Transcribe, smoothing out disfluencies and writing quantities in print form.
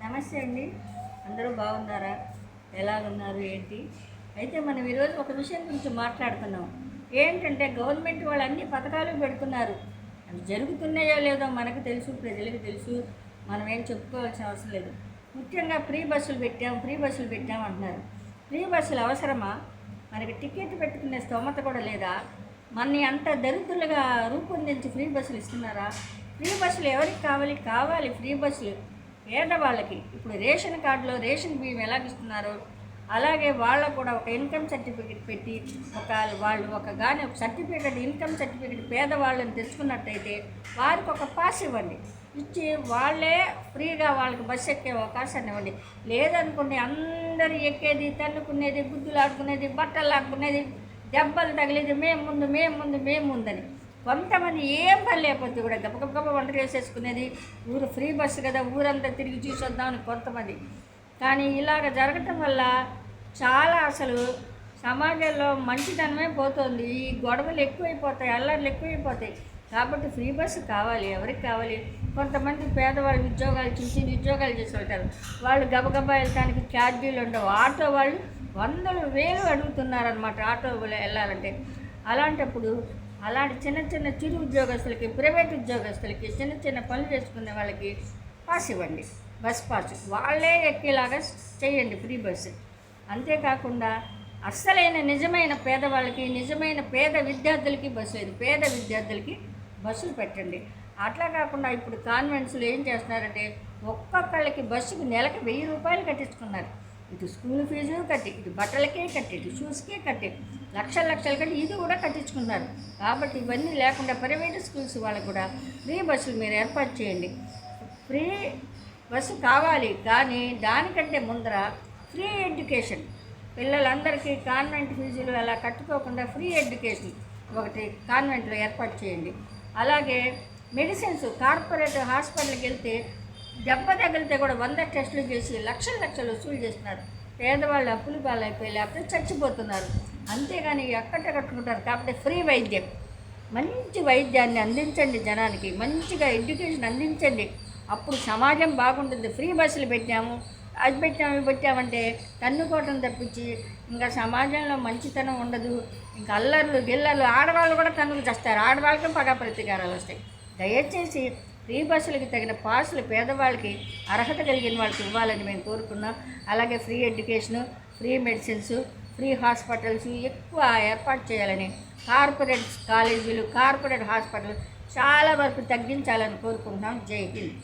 నమస్తే అండి. అందరూ బాగున్నారా? ఎలాగున్నారు ఏంటి? అయితే మనం ఈరోజు ఒక విషయం గురించి మాట్లాడుతున్నాం. ఏంటంటే గవర్నమెంట్ వాళ్ళు అన్ని పథకాలు పెడుతున్నారు. అవి జరుగుతున్నాయో లేదో మనకు తెలుసు, ప్రజలకు తెలుసు. మనం ఏం చెప్పుకోవాల్సిన అవసరం లేదు. ముఖ్యంగా ఫ్రీ బస్సులు పెట్టాం అంటున్నారు. ఫ్రీ బస్సులు అవసరమా? మనకి టికెట్ పెట్టుకునే స్తోమత కూడా లేదా? మనని అంత దరిద్రులుగా రూపొందించి ఫ్రీ బస్సులు ఇస్తున్నారా? ఫ్రీ బస్సులు ఎవరికి కావాలి ఫ్రీ బస్సులు పేదవాళ్ళకి. ఇప్పుడు రేషన్ కార్డులో రేషన్ బియ్యం ఎలాగిస్తున్నారో అలాగే వాళ్ళకు కూడా ఒక ఇన్కమ్ సర్టిఫికెట్ పెట్టి ఒక సర్టిఫికెట్, ఇన్కమ్ సర్టిఫికెట్ పేదవాళ్ళని తెచ్చుకున్నట్టయితే వారికి ఒక పాస్ ఇవ్వండి. ఇచ్చి వాళ్ళే ఫ్రీగా వాళ్ళకి బస్సు ఎక్కే అవకాశాన్ని ఇవ్వండి. లేదనుకోండి అందరూ ఎక్కేది, తన్నుకునేది, గుద్దులు ఆడుకునేది, బట్టలు ఆడుకునేది, దెబ్బలు తగిలేది, మేము ముందని. కొంతమంది ఏం పని లేకపోతే కూడా గబగబ వంట చేసేసుకునేది. ఊరు ఫ్రీ బస్సు కదా, ఊరంతా తిరిగి చూసొద్దామని కొంతమంది. కానీ ఇలాగ జరగటం వల్ల చాలా అసలు సమాజంలో మంచితనమే పోతుంది. ఈ గొడవలు ఎక్కువైపోతాయి, అల్లర్లు ఎక్కువైపోతాయి. కాబట్టి ఫ్రీ బస్సు కావాలి. ఎవరికి కావాలి? కొంతమంది పేదవాళ్ళు ఉద్యోగాలు చేసి వెళ్తారు. వాళ్ళు గబగబా వెళ్ళటానికి ఛార్జీలు ఉండవు. ఆటో వాళ్ళు వందలు వేలు అడుగుతున్నారనమాట ఆటో వెళ్ళాలంటే. అలాంటి చిన్న చిరు ఉద్యోగస్తులకి, ప్రైవేట్ ఉద్యోగస్తులకి, చిన్న పనులు చేసుకునే వాళ్ళకి పాస్ ఇవ్వండి, బస్ పాస్. వాళ్ళే ఎక్కేలాగా చేయండి ఫ్రీ బస్సు. అంతేకాకుండా అస్సలైన నిజమైన పేదవాళ్ళకి, నిజమైన పేద విద్యార్థులకి బస్సు లేదు. పేద విద్యార్థులకి బస్సులు పెట్టండి. అట్లా కాకుండా ఇప్పుడు కాన్వెంట్స్లో ఏం చేస్తున్నారంటే ఒక్కొక్కళ్ళకి బస్సుకు నెలకు 1000 రూపాయలు కట్టించుకున్నారు. ఇటు స్కూల్ ఫీజు కట్టి, ఇటు బట్టలకే కట్టి, ఇటు షూస్కే కట్టి, లక్షలు కట్టి ఇది కూడా కట్టించుకున్నారు. కాబట్టి ఇవన్నీ లేకుండా ప్రైవేట్ స్కూల్స్ వాళ్ళకు కూడా ఫ్రీ బస్సులు మీరు ఏర్పాటు చేయండి. ఫ్రీ బస్సు కావాలి, కానీ దానికంటే ముందర ఫ్రీ ఎడ్యుకేషన్ పిల్లలందరికీ కాన్వెంట్ ఫీజులు అలా కట్టుకోకుండా ఫ్రీ ఎడ్యుకేషన్ ఒకటి కాన్వెంట్లో ఏర్పాటు చేయండి. అలాగే మెడిసిన్స్ కార్పొరేట్ హాస్పిటల్కి వెళ్తే దెబ్బ తగిలితే కూడా 100 టెస్టులు చేసి లక్షలు వసూలు చేస్తున్నారు. పేదవాళ్ళు అప్పులు పాలైపోయి లేకపోతే చచ్చిపోతున్నారు. అంతేగాని ఎక్కడ కట్టుకుంటారు. కాబట్టి ఫ్రీ వైద్యం, మంచి వైద్యాన్ని అందించండి జనానికి, మంచిగా ఎడ్యుకేషన్ అందించండి. అప్పుడు సమాజం బాగుంటుంది. ఫ్రీ బస్సులు పెట్టాము, అది పెట్టామంటే తన్నుకోవటం తప్పించి ఇంకా సమాజంలో మంచితనం ఉండదు. ఇంకా అల్లర్లు గిల్లర్లు, ఆడవాళ్ళు కూడా తన్నుకు చేస్తారు. ఆడవాళ్ళకి పగా ప్రతీకారాలు వస్తాయి. దయచేసి ఫ్రీ బస్సులకి తగిన పాసులు పేదవాళ్ళకి, అర్హత కలిగిన వాళ్ళకి ఇవ్వాలని మేము కోరుకున్నాం. అలాగే free education, free medicines, free hospitals ఎక్కువ ఏర్పాటు చేయాలని, కార్పొరేట్ కాలేజీలు, కార్పొరేట్ హాస్పిటల్ చాలా వరకు తగ్గించాలని కోరుకుంటున్నాం. జై హింద్.